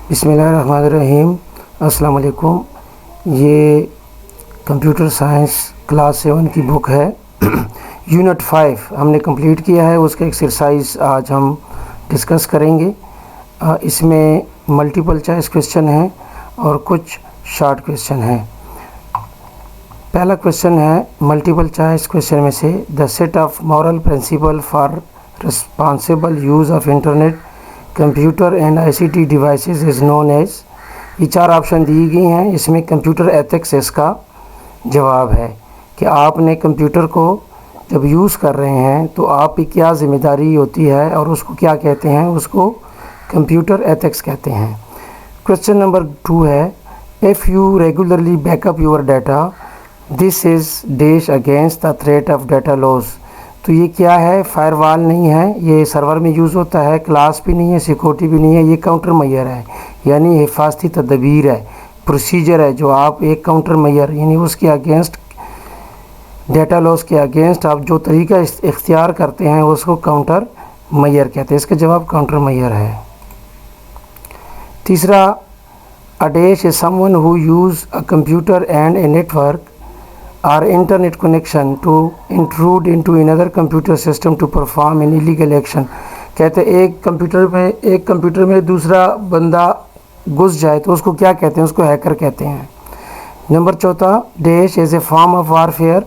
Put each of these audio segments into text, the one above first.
बिस्मिल्लाहिर्रहमानिर्रहीम। अस्सलाम वालेकुम। ये कंप्यूटर साइंस क्लास 7 की बुक है। यूनिट 5 हमने कंप्लीट किया है, उसका एक्सरसाइज आज हम डिस्कस करेंगे। इसमें मल्टीपल चॉइस क्वेश्चन हैं और कुछ शॉर्ट क्वेश्चन हैं। पहला क्वेश्चन है मल्टीपल चॉइस क्वेश्चन में से, the set of moral principle for responsible use of internet computer and ICT devices is known as. ये 4 ऑप्शन दी गई हैं, इसमें कंप्यूटर एथिक्स इसका जवाब है कि आपने कंप्यूटर को जब यूज़ कर रहे हैं तो आपकी क्या ज़िम्मेदारी होती है और उसको क्या कहते हैं, उसको कंप्यूटर एथिक्स कहते हैं। क्वेश्चन नंबर 2 है, if you regularly backup your data this is dash against the threat of data loss. तो ये क्या है? फायरवॉल नहीं है, ये सर्वर में यूज़ होता है, क्लास भी नहीं है, सिक्योरिटी भी नहीं है, ये काउंटर मैयर है, यानी हिफाजती तदबीर है, प्रोसीजर है जो आप एक काउंटर मैयर यानी उसके अगेंस्ट, डाटा लॉस के अगेंस्ट आप जो तरीका इख्तियार करते हैं उसको काउंटर मैयर कहते हैं। इसका जवाब काउंटर मैयर है। तीसरा, a dash is someone who use a computer and a network or internet connection to intrude into another computer system to perform an illegal action। कहते हैं एक कंप्यूटर में दूसरा बंदा घुस जाए तो उसको क्या कहते हैं? उसको हैकर कहते हैं। Number 4, dash is a form of warfare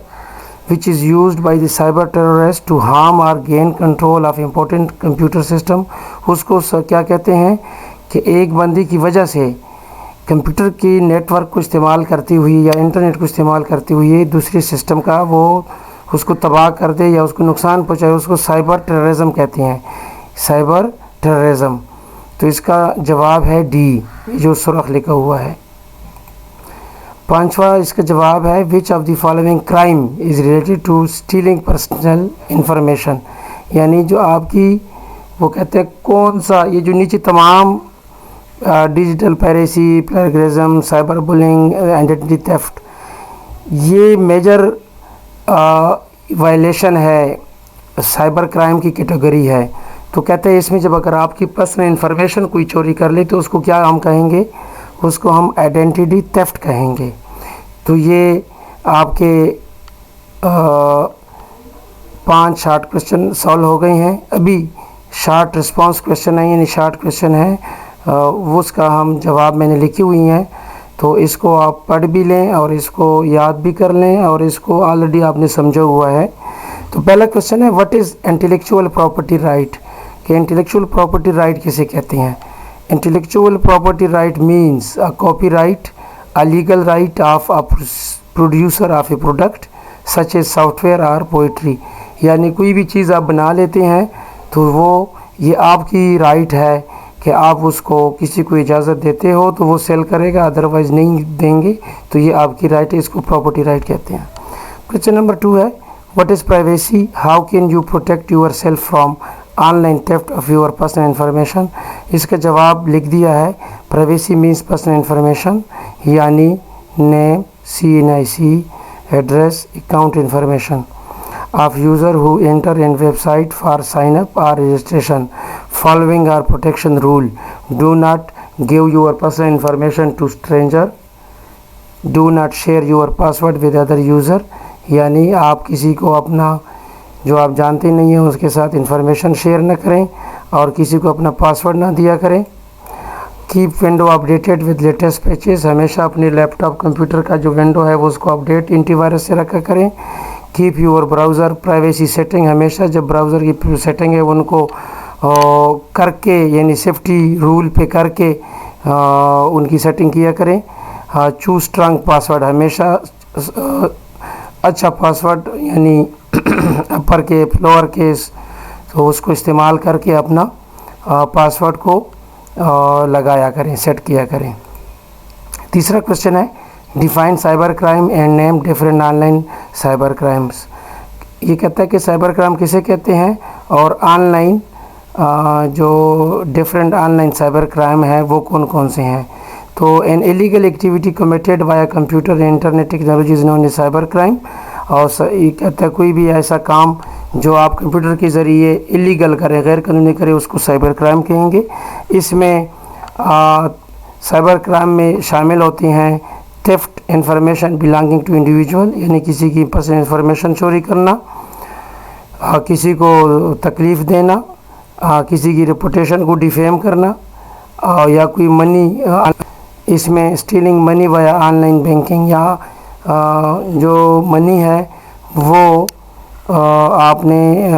which is used by the cyber terrorist to harm और gain control of important computer system. उसको क्या कहते हैं कि एक बंदी की वजह से कंप्यूटर की नेटवर्क को इस्तेमाल करती हुई या इंटरनेट को इस्तेमाल करती हुई दूसरे सिस्टम का वो उसको तबाह कर दे या उसको नुकसान पहुंचाए, उसको साइबर टेररिज्म कहते हैं, साइबर टेररिज्म। तो इसका जवाब है डी, जो सुर्ख लिखा हुआ है। 5वां इसका जवाब है, which of the following crime is related to stealing personal information. यानी जो आपकी, वो कहते हैं कौन सा, ये जो नीचे तमाम digital piracy, plagiarism, cyber bullying, identity theft, ये मेजर वायलेशन है, साइबर क्राइम की कैटेगरी है। तो कहते हैं इसमें जब अगर आपकी पर्सनल इंफॉर्मेशन कोई चोरी कर ले तो उसको क्या हम कहेंगे? उसको हम आइडेंटिटी थेफ्ट कहेंगे। तो ये आपके 5 शॉर्ट क्वेश्चन सॉल्व हो गए हैं। अभी शॉर्ट रिस्पांस क्वेश्चन है, यानी शॉर्ट क्वेश्चन है, वो उसका हम जवाब मैंने लिखी हुई हैं, तो इसको आप पढ़ भी लें और इसको याद भी कर लें और इसको ऑलरेडी आपने समझा हुआ है। तो पहला क्वेश्चन है, what is intellectual property right. कि इंटेलेक्चुअल प्रॉपर्टी राइट किसे कहते हैं? Intellectual property right means a copyright, a legal right of a producer of A product such a software और पोइट्री। यानी कोई भी चीज़ आप बना लेते हैं तो वो ये आपकी राइट है कि आप उसको किसी को इजाज़त देते हो तो वो सेल करेगा, अदरवाइज़ नहीं देंगे, तो ये आपकी राइट है, इसको प्रॉपर्टी राइट कहते हैं। क्वेश्चन नंबर 2 है, what is privacy, how can you protect your self from online theft of your personal information. इसका जवाब लिख दिया है, प्राइवेसी मीन्स पर्सनल इन्फॉर्मेशन, यानी name, CNIC, address, account information of user who enter in website for sign up or registration. Following our protection rule: do not give your personal information to stranger, do not share your password with other user। यानी आप किसी को अपना, जो आप जानते नहीं हैं उसके साथ इंफॉर्मेशन शेयर न करें और किसी को अपना पासवर्ड ना दिया करें। Keep window updated with latest patches, हमेशा अपने लैपटॉप कंप्यूटर का जो विंडो है वो उसको अपडेट एंटीवायरस से रखा करें। Keep your browser privacy setting, हमेशा जब ब्राउज़र की सेटिंग है उनको करके, यानी सेफ्टी रूल पे करके उनकी सेटिंग किया करें। चूज स्ट्रॉन्ग पासवर्ड, हमेशा अच्छा पासवर्ड यानी अपर केस, लोअर केस, तो उसको इस्तेमाल करके अपना पासवर्ड को लगाया करें, सेट किया करें। तीसरा क्वेश्चन है, define cyber crime and name different online cyber crimes. ये कहता है कि साइबर क्राइम किसे कहते हैं और ऑनलाइन जो डिफरेंट ऑनलाइन साइबर क्राइम है वो कौन कौन से हैं। तो an illegal activity committed by computer and internet technology is known as cyber crime. और ये कहता है कोई भी ऐसा काम जो आप कंप्यूटर के ज़रिए इलीगल करें, गैर कानूनी करें, उसको साइबर क्राइम कहेंगे। इसमें साइबर क्राइम में शामिल होती हैं theft information belonging to individual, यानी किसी की पर्सनल इंफॉर्मेशन चोरी करना, किसी को तकलीफ़ देना, किसी की रेपुटेशन को डिफेम करना, या कोई मनी, इसमें stealing money via online banking, या जो मनी है वो आपने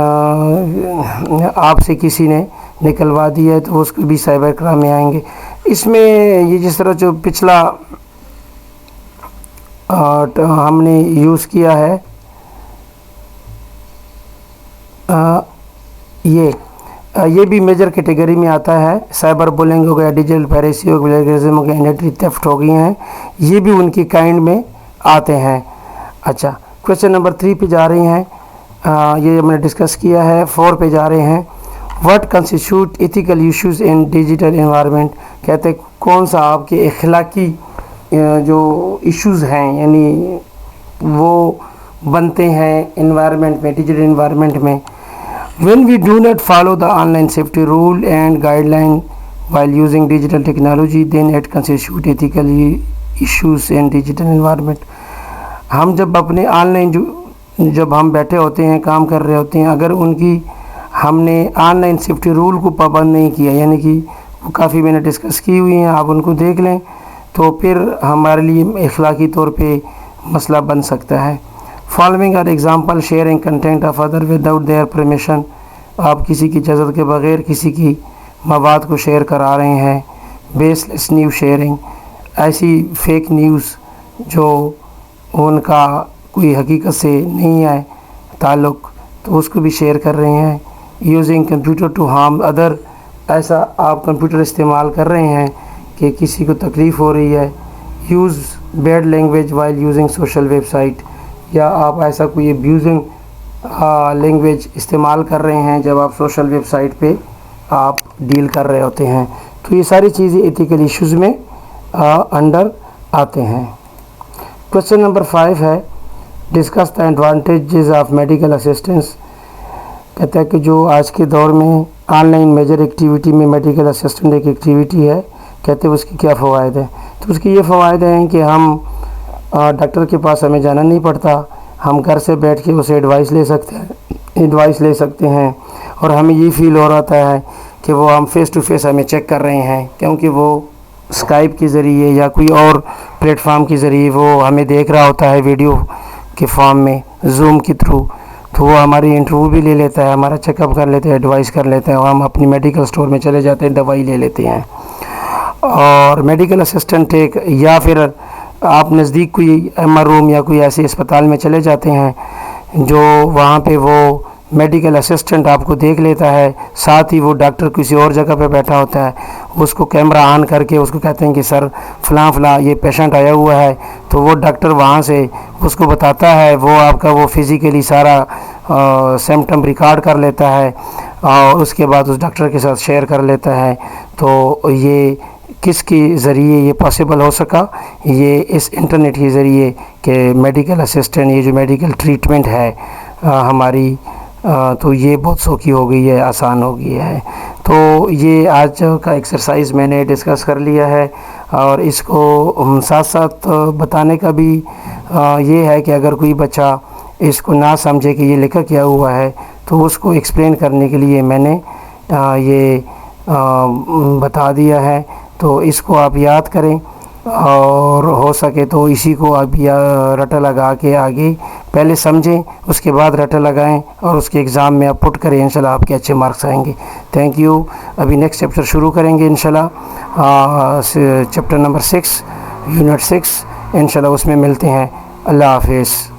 आपसे किसी ने निकलवा दी है तो उसको भी साइबर क्राइम में आएंगे। इसमें ये जिस तरह जो पिछला हमने यूज़ किया है, ये भी मेजर कैटेगरी में आता है। साइबर बुलिंग हो गया, डिजिटल पैरेसी हो गया, प्लेगरिज्म हो गया, आइडेंटिटी थेफ्ट हो गई हैं, ये भी उनकी काइंड में आते हैं। अच्छा, क्वेश्चन नंबर 3 पे जा रही हैं, ये हमने डिस्कस किया है। 4 पे जा रहे हैं, what constitute ethical issues in digital environment, कहते हैं कौन सा आपके अखलाकी जो इश्यूज़ हैं यानी वो बनते हैं एनवायरनमेंट में, डिजिटल एनवायरनमेंट में। When we do not follow the online safety rule and guideline while using digital technology, then it constitute ethical issues in digital environment. हम जब अपने ऑनलाइन जब हम बैठे होते हैं, काम कर रहे होते हैं, अगर उनकी हमने ऑनलाइन सेफ्टी रूल को पाबंद नहीं किया, यानी कि वो काफ़ी मैंने डिस्कस की हुई हैं, आप उनको देख लें, तो फिर हमारे लिए अखलाकी तौर पे मसला बन सकता है। Following are example, sharing content of other without their permission, आप किसी की इजाज़त के बग़ैर किसी की मवाद को शेयर करा रहे हैं। बेसलेस न्यूज़ शेयरिंग, ऐसी फेक न्यूज़ जो उनका कोई हकीकत से नहीं है ताल्लुक़, तो उसको भी शेयर कर रहे हैं। Using computer to harm other, ऐसा आप कंप्यूटर इस्तेमाल कर रहे हैं कि किसी को तकलीफ़ हो रही है। Use bad language while using social website, या आप ऐसा कोई अब्यूजिंग लैंग्वेज इस्तेमाल कर रहे हैं जब आप सोशल वेबसाइट पे आप डील कर रहे होते हैं। तो ये सारी चीज़ें एथिकल इश्यूज़ में अंडर आते हैं। क्वेश्चन नंबर 5 है, discuss the advantages of medical assistance, कहता है कि जो आज के दौर में ऑनलाइन मेजर एक्टिविटी में मेडिकल असिस्टेंट एक एक्टिविटी है, कहते हैं उसके क्या फ़वाइद हैं। तो उसके ये फ़वाइद हैं कि हम डॉक्टर के पास हमें जाना नहीं पड़ता, हम घर से बैठ के उसे एडवाइस ले सकते हैं, और हमें ये फील हो रहा है कि वो हम फ़ेस टू फेस हमें चेक कर रहे हैं, क्योंकि वो स्काइप के ज़रिए या कोई और प्लेटफॉर्म के ज़रिए वो हमें देख रहा होता है वीडियो के फॉर्म में, जूम के थ्रू, तो वो हमारी इंटरव्यू भी ले लेता है, हमारा चेकअप कर लेते हैं, एडवाइस कर लेते हैं, और हम अपनी मेडिकल स्टोर में चले जाते हैं, दवाई ले लेते हैं। और मेडिकल असिस्टेंट एक, या फिर आप नज़दीक कोई एमआर रूम या कोई ऐसे अस्पताल में चले जाते हैं जो वहाँ पे वो मेडिकल असिस्टेंट आपको देख लेता है, साथ ही वो डॉक्टर किसी और जगह पे बैठा होता है, उसको कैमरा ऑन करके उसको कहते हैं कि सर फ़लाँ ये पेशेंट आया हुआ है, तो वो डॉक्टर वहाँ से उसको बताता है, वो आपका वो फिज़िकली सारा सिम्टम रिकॉर्ड कर लेता है और उसके बाद उस डॉक्टर के साथ शेयर कर लेता है। तो ये किसके ज़रिए ये पॉसिबल हो सका, ये इस इंटरनेट के ज़रिए कि मेडिकल असिस्टेंट, ये जो मेडिकल ट्रीटमेंट है हमारी, तो ये बहुत सौखी हो गई है, आसान हो गई है। तो ये आज का एक्सरसाइज मैंने डिस्कस कर लिया है, और इसको साथ साथ बताने का भी ये है कि अगर कोई बच्चा इसको ना समझे कि ये लिखा क्या हुआ है, तो उसको एक्सप्लेन करने के लिए मैंने ये बता दिया है। तो इसको आप याद करें, और हो सके तो इसी को आप रटा लगा के आगे पहले समझें, उसके बाद रटा लगाएं और उसके एग्ज़ाम में आप पुट करें, इंशाल्लाह आपके अच्छे मार्क्स आएंगे। Thank you. अभी नेक्स्ट चैप्टर शुरू करेंगे इंशाल्लाह, चैप्टर नंबर 6 यूनिट 6 इंशाल्लाह, उसमें मिलते हैं। अल्लाह हाफिज़।